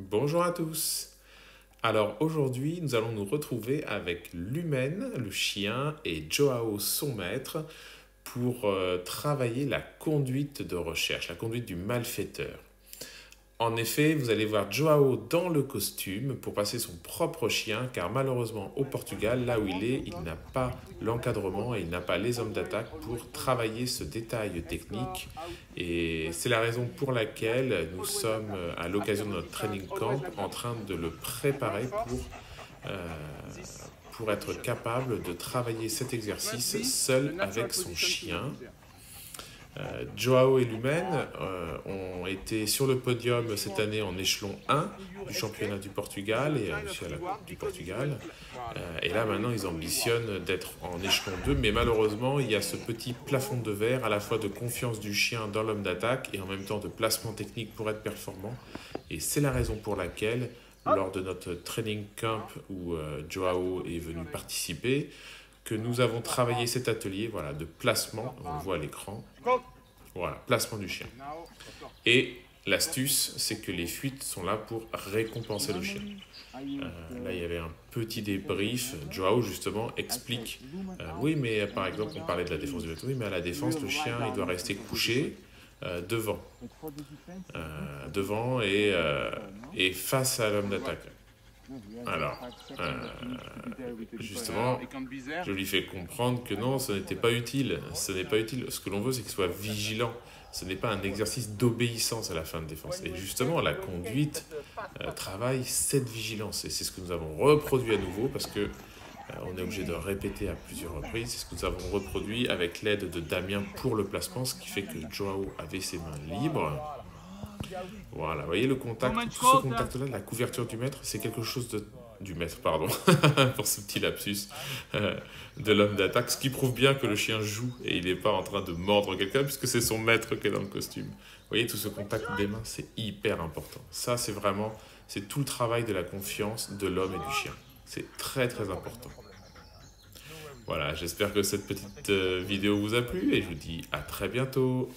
Bonjour à tous. Alors aujourd'hui, nous allons nous retrouver avec Lumen, le chien, et Joao, son maître, pour travailler la conduite de recherche, la conduite du malfaiteur. En effet, vous allez voir Joao dans le costume pour passer son propre chien, car malheureusement au Portugal, là où il n'a pas l'encadrement et il n'a pas les hommes d'attaque pour travailler ce détail technique. Et c'est la raison pour laquelle nous sommes, à l'occasion de notre training camp, en train de le préparer euh, pour être capable de travailler cet exercice seul avec son chien. Joao et Lumen ont été sur le podium cette année en échelon 1 du championnat du Portugal et aussi à la Coupe du Portugal. Et là maintenant ils ambitionnent d'être en échelon 2, mais malheureusement il y a ce petit plafond de verre à la fois de confiance du chien dans l'homme d'attaque et en même temps de placement technique pour être performant. Et c'est la raison pour laquelle lors de notre training camp où Joao est venu participer, que nous avons travaillé cet atelier voilà, de placement, on le voit à l'écran, voilà, placement du chien. Et l'astuce, c'est que les fuites sont là pour récompenser le chien. Là, il y avait un petit débrief. Joao, justement, explique, oui, mais par exemple, on parlait de la défense du maître, oui, mais à la défense, le chien, il doit rester couché devant, et face à l'homme d'attaque. Alors, justement, je lui fais comprendre que non, ce n'était pas utile. Ce n'est pas utile. Ce que l'on veut, c'est qu'il soit vigilant. Ce n'est pas un exercice d'obéissance à la fin de défense. Et justement, la conduite travaille cette vigilance. Et c'est ce que nous avons reproduit à nouveau parce que on est obligé de répéter à plusieurs reprises. C'est ce que nous avons reproduit avec l'aide de Damien pour le placement, ce qui fait que Joao avait ses mains libres. Voilà, vous voyez le contact, tout ce contact-là, la couverture du maître, c'est quelque chose du maître, pardon, pour ce petit lapsus de l'homme d'attaque, ce qui prouve bien que le chien joue et il n'est pas en train de mordre quelqu'un puisque c'est son maître qui est dans le costume. Vous voyez, tout ce contact des mains, c'est hyper important. Ça, c'est tout le travail de la confiance de l'homme et du chien. C'est très très important. Voilà, j'espère que cette petite vidéo vous a plu et je vous dis à très bientôt.